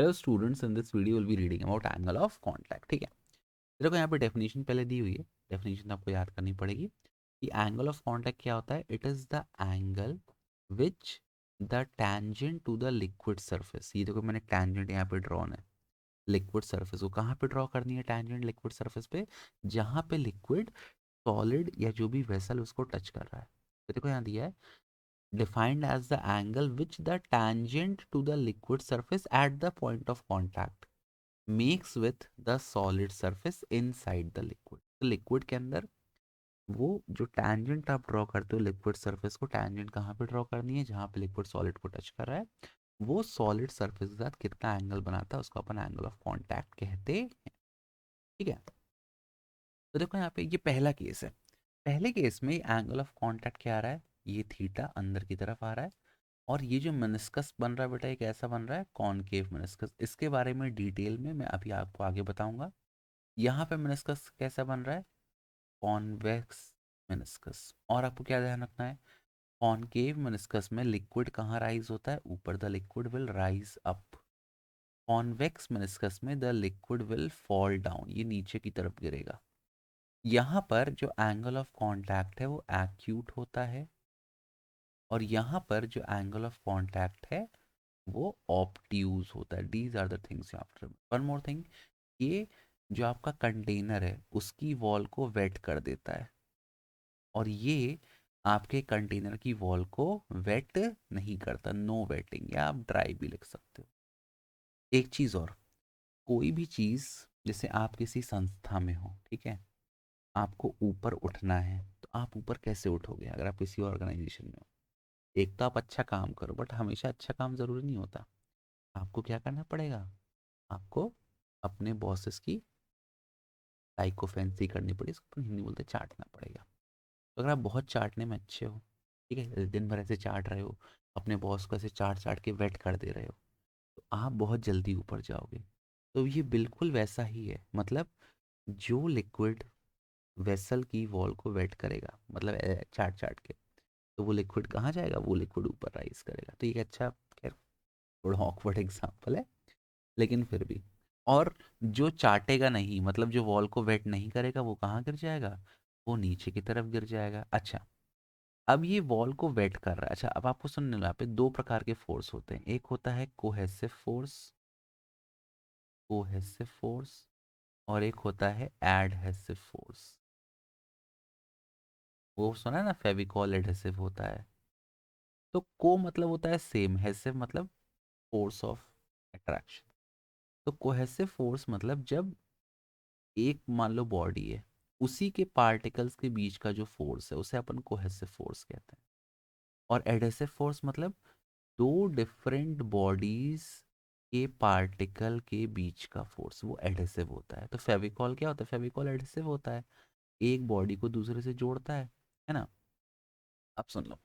Hello students, in this video will be reading about angle of contact. ठीक है, देखो यहाँ पे डेफिनेशन पहले दी हुई है, डेफिनेशन आपको याद करनी पड़ेगी कि एंगल ऑफ कॉन्टैक्ट क्या होता है। It is the angle which the tangent to the liquid surface. ये देखो मैंने टैंजेंट यहाँ पे ड्रॉन है, लिक्विड सरफेस को कहाँ पे ड्रॉ करनी है टैंजेंट लिक्विड सरफेस पे, जहाँ पे लिक्विड सॉलिड या जो भी वेसल उसको टच कर रहा है। तो देखो यहाँ दिया है defined as the angle which the tangent to the liquid surface at the point of contact makes with the solid surface inside the liquid। तो लिक्विड के अंदर वो जो टैंजेंट आप ड्रॉ करते हो लिक्विड सरफेस को, टैंजेंट कहाँ पे ड्रॉ करनी है, जहाँ पे लिक्विड सॉलिड को टच कर रहा है, वो सॉलिड सरफेस के साथ कितना एंगल बनाता है उसको अपन एंगल ऑफ कांटेक्ट कहते हैं। ठीक है, तो देखो यहाँ पे ये पहला केस है। पहले केस में एंगल ऑफ कांटेक्ट क्या आ रहा है, ये थीटा अंदर की तरफ आ रहा है। और ये जो मेनिस्कस बन रहा है बेटा, ये कैसा बन रहा है, कॉनकेव मेनिस्कस। इसके बारे में डिटेल में मैं अभी आपको आगे बताऊंगा। यहाँ पे मेनिस्कस कैसा बन रहा है, कॉन्वेक्स मेनिस्कस। और आपको क्या ध्यान रखना है, कॉनकेव मेनिस्कस में लिक्विड कहाँ राइज होता है, ऊपर। The liquid will rise up. Convex meniscus में the liquid will fall down, ये नीचे की तरफ गिरेगा। यहाँ पर जो एंगल ऑफ कांटेक्ट है वो एक्यूट होता है, और यहाँ पर जो एंगल ऑफ कांटेक्ट है वो ऑब्ट्यूज होता है। These are the things you have to. One more thing, ये जो आपका कंटेनर है उसकी वॉल को वेट कर देता है, और ये आपके कंटेनर की वॉल को वेट नहीं करता। नो वेटिंग, या आप ड्राई भी लिख सकते हो। एक चीज़ और, कोई भी चीज़, जैसे आप किसी संस्था में हो, ठीक है, आपको ऊपर उठना है, तो आप ऊपर कैसे उठोगे अगर आप किसी ऑर्गेनाइजेशन में हो। एक तो आप अच्छा काम करो, बट हमेशा अच्छा काम ज़रूरी नहीं होता। आपको क्या करना पड़ेगा, आपको अपने बॉसेस की साइकोफेंसी करनी पड़ी, इसको अपन हिंदी बोलते चाटना पड़ेगा। तो अगर आप बहुत चाटने में अच्छे हो, ठीक है, दिन भर ऐसे चाट रहे हो, अपने बॉस को ऐसे चाट चाट के वेट कर दे रहे हो, तो आप बहुत जल्दी ऊपर जाओगे। तो ये बिल्कुल वैसा ही है, मतलब जो लिक्विड वेसल की वॉल को वेट करेगा, मतलब चाट चाट के, तो वो लिक्विड कहाँ जाएगा, वो लिक्विड ऊपर राइज करेगा। तो ये अच्छा, खैर थोड़ा ऑकवर्ड एग्जाम्पल है, लेकिन फिर भी। और जो चाटेगा नहीं, मतलब जो वॉल को वेट नहीं करेगा, वो कहाँ गिर जाएगा, वो नीचे की तरफ गिर जाएगा। अच्छा, अब ये वॉल को वेट कर रहा है। अच्छा, अब आपको सुनने लो, यहाँ पे दो प्रकार के फोर्स होते हैं। एक होता है कोहेसिव फोर्स, कोहेसिव फोर्स, और एक होता है एडहेसिव फोर्स। वो सुना है ना, फेविकॉल एडहेसिव होता है। तो को मतलब होता है सेम, हेसिव मतलब फोर्स ऑफ अट्रैक्शन। तो कोहेसिव फोर्स मतलब जब एक मान लो बॉडी है, उसी के पार्टिकल्स के बीच का जो फोर्स है उसे अपन कोहेसिव फोर्स कहते हैं। और एडहेसिव फोर्स मतलब दो डिफरेंट बॉडीज के पार्टिकल के बीच का फोर्स, वो एडहेसिव होता है। तो फेविकॉल क्या होता है, फेविकॉल एडहेसिव होता है, एक बॉडी को दूसरे से जोड़ता है ना। अब सुन लो,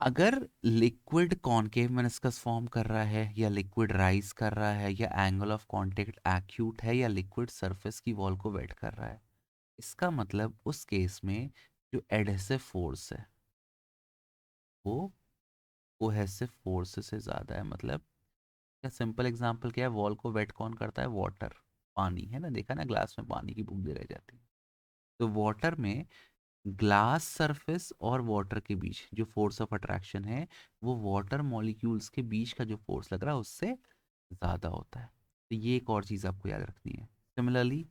अगर लिक्विड कॉनकेव मेनिस्कस फॉर्म कर रहा है, या लिक्विड राइज कर रहा है, या एंगल ऑफ कांटेक्ट एक्यूट है, या लिक्विड सरफेस की वॉल को वेट कर रहा है, इसका मतलब उस केस में जो एडहेसिव फोर्स है वो कोहेसिव फोर्स से ज़्यादा है। मतलब क्या, सिंपल एग्जांपल क्या है, वॉल को वेट कौन करता है, वाटर, पानी है ना, देखा ना ग्लास में पानी की बूंदें रह जाती है। तो वाटर में ग्लास सरफेस और वाटर के बीच जो फोर्स ऑफ अट्रैक्शन है, वो वाटर मॉलिक्यूल्स के बीच का जो फोर्स लग रहा है उससे ज़्यादा होता है। तो ये एक और चीज़ आपको याद रखनी है। सिमिलरली,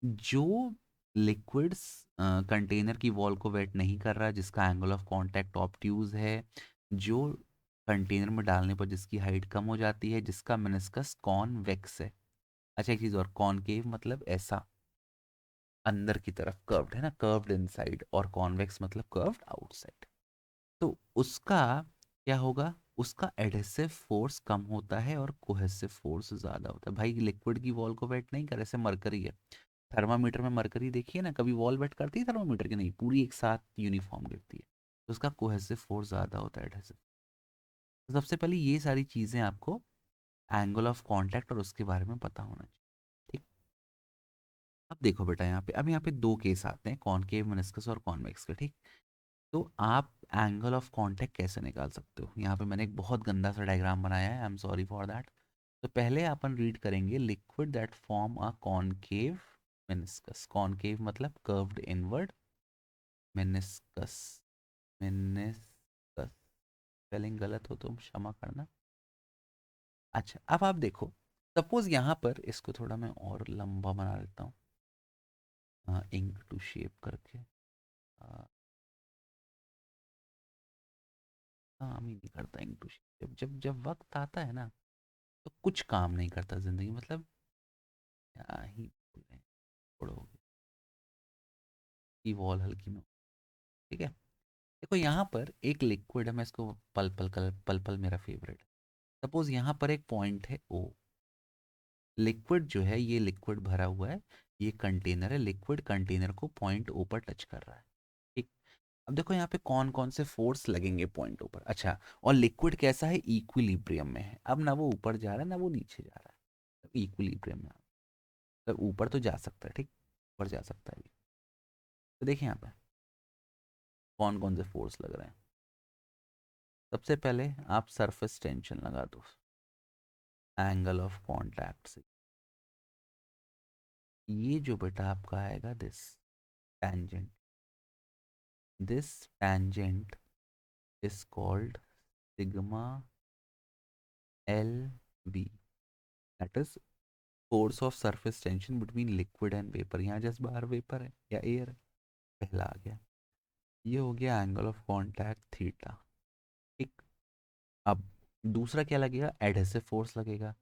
जो लिक्विड्स कंटेनर की वॉल को वेट नहीं कर रहा है, जिसका एंगल ऑफ कांटेक्ट ऑब्ट्यूज है, जो कंटेनर में डालने पर जिसकी हाइट कम हो जाती है, जिसका मेनिस्कस कॉन्वेक्स है। अच्छा, एक चीज़ और, कॉनकेव मतलब ऐसा अंदर की तरफ कर्व्ड है ना, कर्व्ड इनसाइड, और कॉन्वेक्स मतलब कर्व्ड आउटसाइड। तो उसका क्या होगा, उसका एडहेसिव फोर्स कम होता है और कोहेसिव फोर्स ज़्यादा होता है। भाई लिक्विड की वॉल को वेट नहीं कर, ऐसे मरकरी है, थर्मामीटर में मरकरी देखिए ना, कभी वॉल वेट करती है थर्मामीटर की, नहीं, पूरी एक साथ यूनिफॉर्म गिरती है। तो उसका कोहेसिव फोर्स ज़्यादा होता है एडहेसिव। तो सबसे पहले ये सारी चीज़ें आपको एंगल ऑफ कांटेक्ट और उसके बारे में पता होना चाहिए। ठीक, अब देखो बेटा यहाँ पे, अब यहाँ पे दो केस आते हैं, कॉनकेव मेनिस्कस और कॉन्वेक्स के। ठीक, तो आप एंगल ऑफ कांटेक्ट कैसे निकाल सकते हो? यहाँ पे मैंने एक बहुत गंदा सा डायग्राम बनाया है, I am sorry for that. तो पहले अपन रीड करेंगे liquid that form a concave meniscus. Concave मतलब curved inward, meniscus, meniscus, spelling गलत हो तो क्षमा करना। अच्छा, अब आप देखो, सपोज यहाँ पर इसको थोड़ा मैं और लंबा बना लेता हूँ, इंक टू शेप करके। काम ही नहीं करता इंक टू शेप, जब जब जब वक्त आता है ना, तो कुछ काम नहीं करता जिंदगी, मतलब क्या ही बोल रहे हैं, छोड़ोगे की वॉल हल्की में। ठीक है, देखो यहाँ पर एक लिक्विड है, मैं इसको पल पल कलर, पल पल मेरा फेवरेट है। सपोज यहाँ पर एक पॉइंट है ओ, लिक्विड जो है ये लिक्विड भरा हुआ है, ये कंटेनर है, लिक्विड कंटेनर को पॉइंट ओ पर टच कर रहा है। ठीक, अब देखो यहाँ पे कौन कौन से फोर्स लगेंगे पॉइंट ओ पर। अच्छा, और लिक्विड कैसा है, इक्विलिब्रियम में है, अब ना वो ऊपर जा रहा है ना वो नीचे जा रहा है, इक्विलिब्रियम में, मतलब ऊपर तो जा सकता है, ठीक, ऊपर जा सकता है भी। तो देखिए यहाँ पे कौन कौन से फोर्स लग रहे हैं। सबसे पहले आप सरफेस टेंशन लगा दो एंगल ऑफ कांटेक्ट से, ये जो बेटा आपका आएगा tangent this tangent is called sigma LV, that is force of surface tension between liquid and vapor। यहाँ जस्ट बाहर वेपर है या एयर है, पहला आ गया, ये हो गया एंगल ऑफ कांटेक्ट थीटा। ठीक, अब दूसरा क्या लगेगा, एडहेसिव फोर्स लगेगा।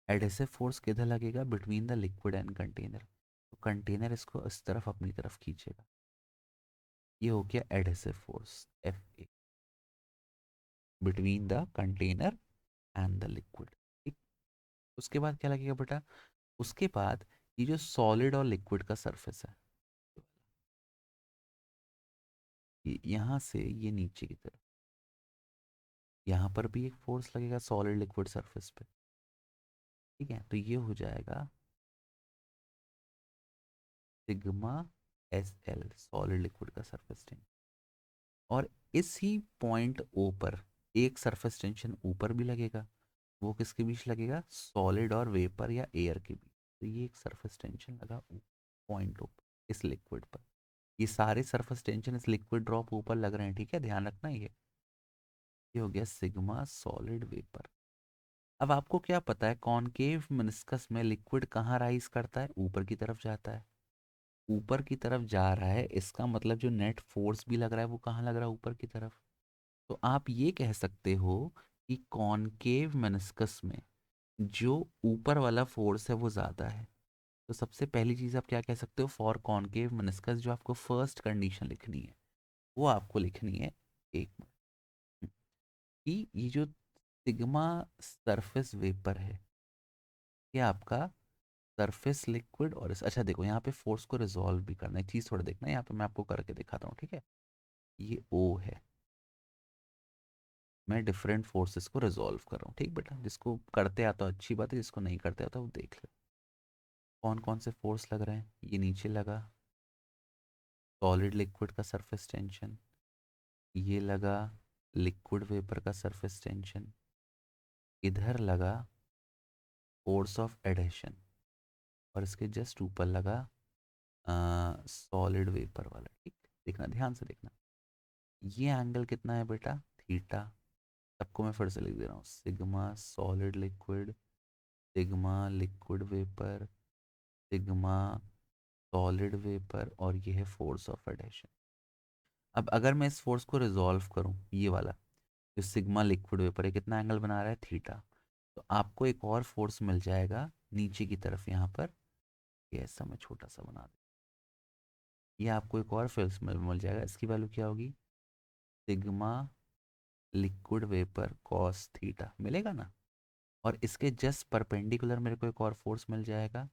एडहेसिव फोर्स किधर लगेगा, between the liquid and container, तो कंटेनर इसको इस तरफ अपनी तरफ खींचेगा, ये हो गया adhesive force F A, between the container and the liquid. ठीक, उसके बाद क्या लगेगा बेटा, उसके बाद ये जो सॉलिड और लिक्विड का सरफेस है, ये यहाँ से ये नीचे की तरफ, यहाँ पर भी एक फोर्स लगेगा सॉलिड लिक्विड सरफेस पे। ठीक है, तो ये हो जाएगा sigma S L, solid liquid का सरफेस टेंशन। और इसी पॉइंट ओ पर एक सरफेस टेंशन ऊपर भी लगेगा, वो किसके बीच लगेगा, सॉलिड और वेपर या एयर के बीच। तो ये एक सरफेस टेंशन लगा पॉइंट ओ पर, इस लिक्विड पर। ये सारे सरफेस टेंशन इस लिक्विड ड्रॉप ऊपर लग रहे हैं, ठीक है, ध्यान रखना ये हो गया सिग्मा सॉलिड वेपर। अब आपको क्या पता है कॉनकेव मेनिस्कस में लिक्विड कहाँ राइज करता है, ऊपर की तरफ जाता है। ऊपर की तरफ जा रहा है, इसका मतलब जो नेट फोर्स भी लग रहा है वो कहाँ लग रहा है, ऊपर की तरफ। तो आप ये कह सकते हो कि कॉनकेव मेनिस्कस में जो ऊपर वाला फोर्स है वो ज़्यादा है। तो सबसे पहली चीज़ आप क्या कह सकते हो, फॉर कॉनकेव मेनिस्कस जो आपको फर्स्ट कंडीशन लिखनी है वो आपको लिखनी है, एक मिनट, कि ये जो सिग्मा सरफेस वेपर है, ये आपका सरफेस लिक्विड और अच्छा देखो यहाँ पे फोर्स को रिजॉल्व भी करना है, चीज़ थोड़ा देखना है, यहाँ पे मैं आपको करके दिखाता हूँ, ठीक है। ये ओ है, मैं डिफरेंट फोर्सेस को रिजॉल्व कर रहा हूँ, ठीक बेटा, जिसको करते आता है अच्छी बात है, जिसको नहीं करते आता वो देख ले। कौन कौन से फोर्स लग रहे हैं, ये नीचे लगा सॉलिड लिक्विड का सरफेस टेंशन, ये लगा लिक्विड वेपर का सरफेस टेंशन, इधर लगा फोर्स ऑफ एडहेशन, और इसके जस्ट ऊपर लगा सॉलिड वेपर वाला। ठीक, देखना ध्यान से देखना, ये एंगल कितना है बेटा, थीटा। सबको मैं फिर से लिख दे रहा हूँ, sigma solid liquid, sigma liquid vapour, sigma solid vapour, और ये है फोर्स ऑफ एडेशन। अब अगर मैं इस फोर्स को रिजॉल्व करूँ, ये वाला जो सिग्मा लिक्विड वेपर है कितना एंगल बना रहा है, थीटा, तो आपको एक और फोर्स मिल जाएगा नीचे की तरफ, यहाँ पर ये ऐसा मैं छोटा सा बना दूँ, ये आपको एक और फोर्स मिल जाएगा, इसकी वैल्यू क्या होगी, sigma liquid vapour cos theta मिलेगा ना। और इसके जस्ट परपेंडिकुलर मेरे को एक और फोर्स मिल जाएगा,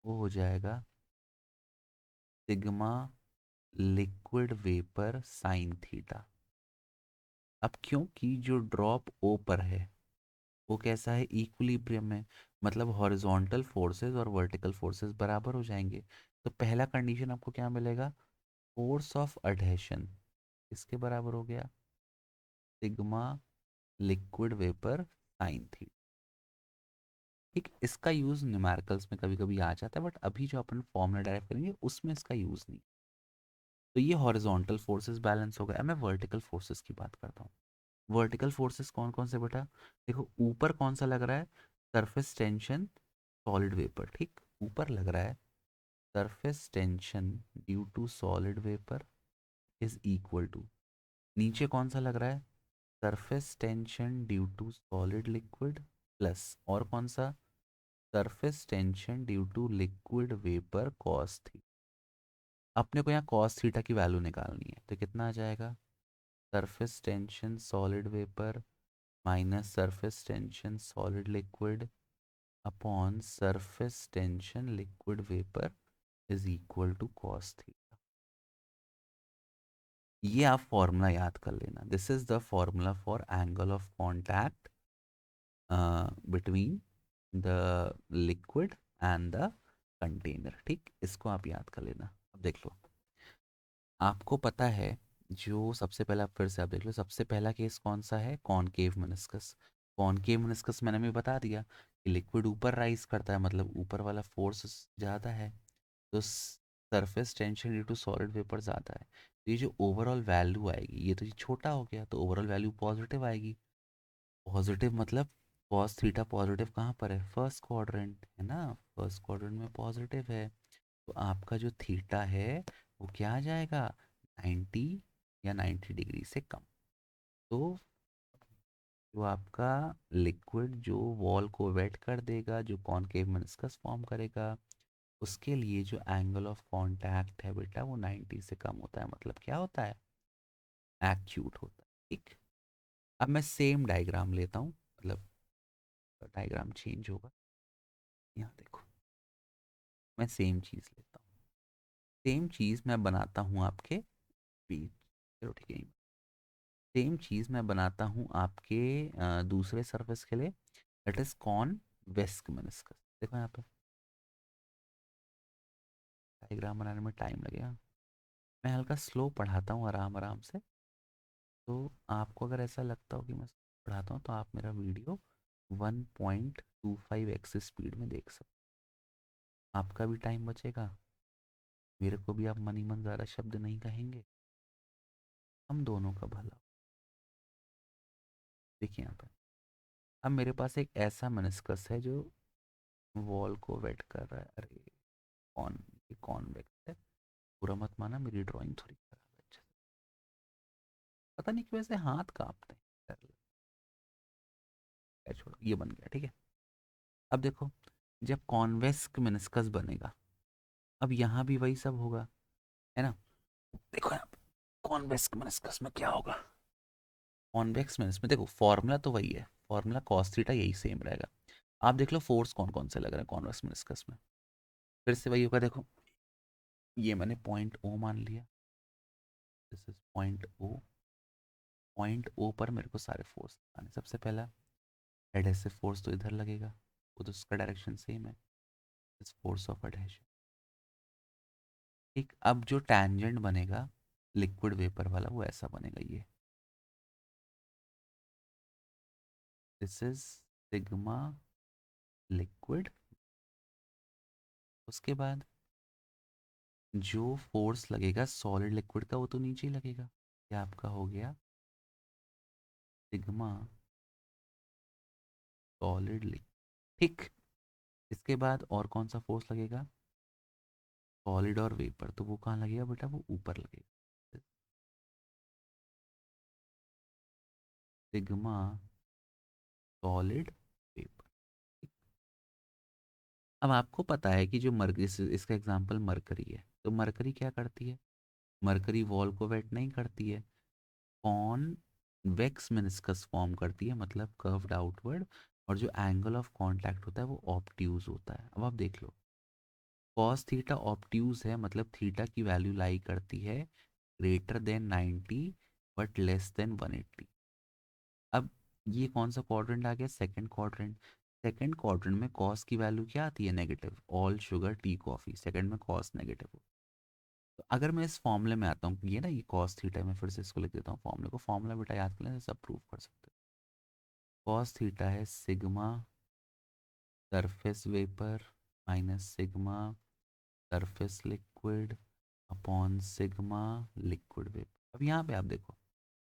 वो हो जाएगा sigma liquid vapour sine theta. अब क्योंकि जो ड्रॉप ओ पर है वो कैसा है, इक्विलिब्रियम में, मतलब हॉरिजॉन्टल फोर्सेस और वर्टिकल फोर्सेस बराबर हो जाएंगे। तो पहला कंडीशन आपको क्या मिलेगा, फोर्स ऑफ एडहेशन इसके बराबर हो गया sigma liquid vapour sine theta. ठीक, इसका यूज़ न्यूमेरिकल्स में कभी कभी आ जाता है, बट अभी जो अपन फॉर्मूला डायरेक्ट करेंगे उसमें इसका यूज़ नहीं। तो ये हॉरिजॉन्टल फोर्सेस बैलेंस हो गया। अब मैं वर्टिकल फोर्सेस की बात करता हूँ। वर्टिकल फोर्सेस कौन कौन से बेटा? देखो ऊपर कौन सा लग रहा है, सरफेस टेंशन सॉलिड वेपर, ठीक ऊपर लग रहा है surface tension due to solid vapour is equal to, नीचे कौन सा लग रहा है, surface tension due to solid liquid plus और कौन सा, surface tension due to liquid vapour cos theta. अपने को यहाँ कॉस थीटा की वैल्यू निकालनी है, तो कितना आ जाएगा, surface tension solid vapour minus surface tension solid liquid upon surface tension liquid vapour is equal to cos theta. ये आप फॉर्मूला याद कर लेना, this is the formula for angle of contact between the liquid and the container. ठीक, इसको आप याद कर लेना। अब देख लो, आपको पता है जो सबसे पहला, फिर से आप देख लो, सबसे पहला केस कौन सा है, कॉनकेव मेनिस्कस। कॉनकेव मेनिस्कस मैंने भी बता दिया कि लिक्विड ऊपर राइज करता है, मतलब ऊपर वाला फोर्स ज़्यादा है, तो surface tension due to solid vapour ज़्यादा है। तो ये जो ओवरऑल वैल्यू आएगी, ये तो ये छोटा हो गया, तो ओवरऑल वैल्यू पॉजिटिव आएगी। पॉजिटिव मतलब कॉस थीटा पॉजिटिव कहाँ पर है, फर्स्ट क्वाड्रेंट है ना, फर्स्ट क्वाड्रेंट में पॉजिटिव है। तो आपका जो थीटा है वो क्या आ जाएगा, 90 या 90 डिग्री से कम। तो जो आपका लिक्विड जो वॉल को वेट कर देगा, जो कॉनकेव मेनिस्कस फॉर्म करेगा, उसके लिए जो एंगल ऑफ कांटेक्ट है बेटा वो 90 से कम होता है, मतलब क्या होता है, एक्यूट होता है। ठीक, अब मैं सेम डायग्राम लेता हूँ, मतलब डायग्राम चेंज होगा। यहाँ देखो, मैं सेम चीज़ लेता हूँ, सेम चीज़ मैं बनाता हूँ आपके बीच, चलो ठीक है, सेम चीज़ मैं बनाता हूँ आपके दूसरे सरफेस के लिए, दैट इज कॉन वेस्क मेनिस्कस। देखो यहाँ पे डायग्राम बनाने में टाइम लगेगा, मैं हल्का स्लो पढ़ाता हूँ, आराम आराम से। तो आपको अगर ऐसा लगता हो कि मैं पढ़ाता हूँ, तो आप मेरा वीडियो 1.25x स्पीड में देख सकते हो, आपका भी टाइम बचेगा, मेरे को भी आप मन ही मन ज़्यादा शब्द नहीं कहेंगे, हम दोनों का भला। देखिए यहाँ पे, अब मेरे पास एक ऐसा मेनिस्कस है जो वॉल को वेट कर रहा है। अरे कौन, ये कॉन्वेक्स है, पूरा मत माना, मेरी ड्राइंग थोड़ी खराब है अच्छे से, पता नहीं क्यों ऐसे हाथ कांपते हैं, छोड़ो, ये बन गया ठीक है। अब देखो, जब कॉन्वेक्स मेनिस्कस बनेगा, अब यहाँ भी वही सब होगा, है ना। देखो यहाँ पे कॉन्वेक्स मेनिस्कस में क्या होगा, कॉन्वेक्स मेनिस्कस में देखो फॉर्मूला तो वही है, फॉर्मूला कॉस थीटा यही सेम रहेगा। आप देख लो फोर्स कौन कौन से लग रहे हैं कॉन्वेक्स मेनिस्कस में, फिर से वही होगा। देखो ये मैंने पॉइंट ओ मान लिया, this is point O, point O पर मेरे को सारे फोर्स आने, सबसे पहला एडहेसिव फोर्स तो इधर लगेगा, वो तो उसका डायरेक्शन सेम है, इस फोर्स ऑफ एडहेशन। ठीक, अब जो टैंजेंट बनेगा लिक्विड वेपर वाला वो ऐसा बनेगा, ये दिस इज सिग्मा लिक्विड। उसके बाद जो फोर्स लगेगा सॉलिड लिक्विड का वो तो नीचे ही लगेगा, ये आपका हो गया सिग्मा सॉलिड लिक्विड। ठीक, इसके बाद और कौन सा फोर्स लगेगा, सॉलिड और वेपर, तो वो कहाँ लगेगा बेटा, वो ऊपर लगेगा, सिग्मा सॉलिड वेपर। अब आपको पता है कि जो मरकरी, इसका एग्जांपल मरकरी है, तो मरकरी क्या करती है, मरकरी वॉल को वेट नहीं करती है, कॉन्वेक्स मेनिस्कस फॉर्म करती है, मतलब कर्व्ड आउटवर्ड, और जो एंगल ऑफ कांटेक्ट होता है वो ऑब्ट्यूज होता है। अब आप देख लो, कॉस थीटा ऑब्ट्यूज है, मतलब थीटा की वैल्यू लाई करती है greater than 90 but less than 180। अब ये कौन सा क्वाड्रेंट आ गया, सेकंड क्वाड्रेंट। सेकंड क्वाड्रेंट में कॉस की वैल्यू क्या आती है, negative, all sugar tea coffee, second में कॉस नेगेटिव। तो अगर मैं इस फॉर्मूले में आता हूँ, ये ना ये कॉस थीटा, मैं फिर से इसको लिख देता हूँ फॉर्मूले को, फॉर्मूला बेटा याद कर लें, सब प्रूव कर सकते हो। कॉस थीटा है sigma surface vapour minus sigma surface liquid upon sigma liquid vapour. अब यहाँ पे आप देखो,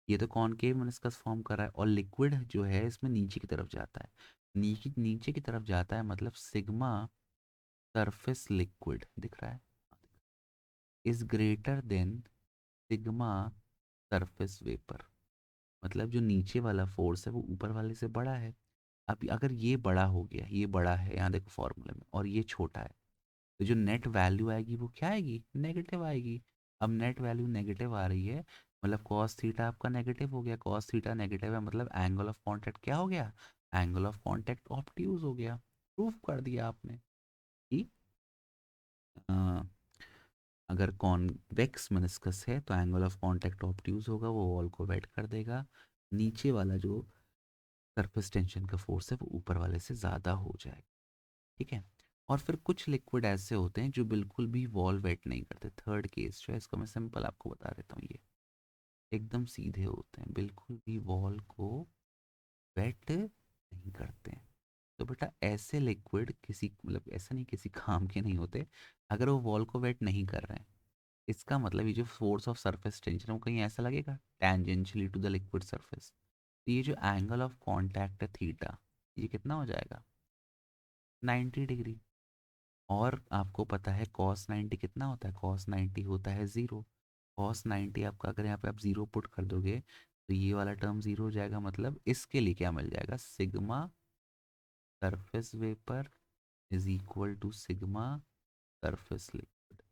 ये तो कॉनकेव मेनिस्कस फॉर्म कर रहा है और लिक्विड जो है इसमें नीचे की तरफ जाता है, नीचे नीचे की तरफ जाता है, मतलब सिग्मा सरफेस लिक्विड दिख रहा है is greater than sigma surface vapour, मतलब जो नीचे वाला फोर्स है वो ऊपर वाले से बड़ा है। अब अगर ये बड़ा हो गया, ये बड़ा है यहाँ देखो फॉर्मूले में, और ये छोटा है, तो जो नेट वैल्यू आएगी वो क्या आएगी, नेगेटिव आएगी। अब नेट वैल्यू नेगेटिव आ रही है, मतलब कॉस थीटा आपका नेगेटिव हो गया, कॉस थीटा नेगेटिव है मतलब एंगल ऑफ कांटेक्ट क्या हो गया, एंगल ऑफ कांटेक्ट ऑब्ट्यूज हो गया। प्रूफ कर दिया आपने कि अ, अगर कॉन्वेक्स मेनिस्कस है तो एंगल ऑफ कांटेक्ट ऑब्ट्यूज होगा, वो वॉल को वेट कर देगा, नीचे वाला जो सरफेस टेंशन का फोर्स है वो ऊपर वाले से ज़्यादा हो जाएगा। ठीक है। और फिर कुछ लिक्विड ऐसे होते हैं जो बिल्कुल भी वॉल वेट नहीं करते, थर्ड केस जो है इसको मैं सिंपल आपको बता देता हूँ, ये एकदम सीधे होते हैं, बिल्कुल भी वॉल को वेट नहीं करते हैं। तो बेटा ऐसे लिक्विड किसी मतलब ऐसा नहीं किसी काम के नहीं होते, अगर वो वॉल को वेट नहीं कर रहे हैं, इसका मतलब ये जो फोर्स ऑफ सरफेस टेंशन है वो कहीं ऐसा लगेगा tangentially to the liquid surface, तो ये जो एंगल ऑफ कांटेक्ट है थीटा, ये कितना हो जाएगा 90 डिग्री। और आपको पता है कॉस 90 कितना होता है, कॉस 90 होता है ज़ीरो। कॉस 90 आपका अगर यहाँ पे आप ज़ीरो पुट कर दोगे तो ये वाला टर्म ज़ीरो हो जाएगा, मतलब इसके लिए क्या मिल जाएगा, sigma surface vapour is equal to sigma surface liquid.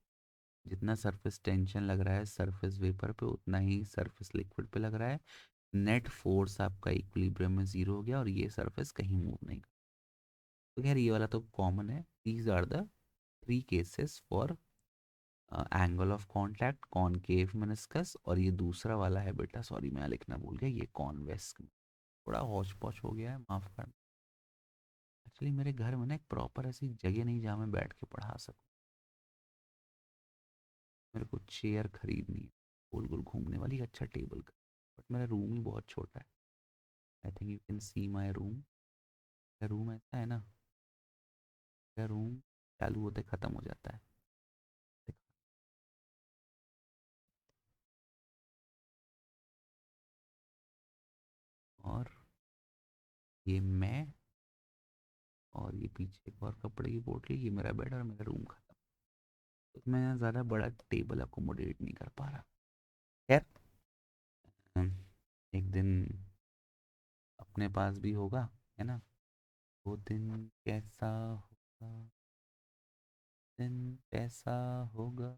जितना सरफेस टेंशन लग रहा है सरफेस वेपर पे उतना ही सरफेस लिक्विड पे लग रहा है, नेट फोर्स आपका इक्विलिब्रियम में ज़ीरो हो गया और ये सरफेस कहीं मूव नहीं कर। तो खैर ये वाला तो कॉमन है, these are the three cases for angle of contact concave meniscus, और ये दूसरा वाला है बेटा, सॉरी मैं लिखना भूल गया, ये कॉन्वेक्स। थोड़ा हौच पौच हो गया है, माफ़ कर। एक्चुअली मेरे घर में ना एक प्रॉपर ऐसी जगह नहीं जहाँ मैं बैठ के पढ़ा सकूँ, मेरे को चेयर खरीदनी है गोल गोल घूमने वाली, अच्छा टेबल का, बट मेरा रूम ही बहुत छोटा है। I think you can see my room. मेरा रूम ऐसा है ना, मेरा रूम चालू होते ख़त्म हो जाता है। और ये मैं, और ये पीछे एक और कपड़े की बोतल, ये मेरा बेड और मेरा रूम खत्म। तो मैं ज़्यादा बड़ा टेबल अकोमोडेट नहीं कर पा रहा। खैर एक दिन अपने पास भी होगा, है ना, वो दिन कैसा होगा, दिन कैसा होगा।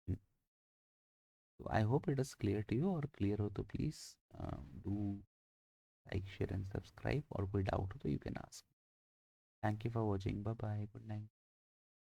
तो I hope it is clear to you, और क्लियर हो तो please do like share and subscribe, और कोई डाउट हो तो you can ask. Thank you for watching, bye bye, good night.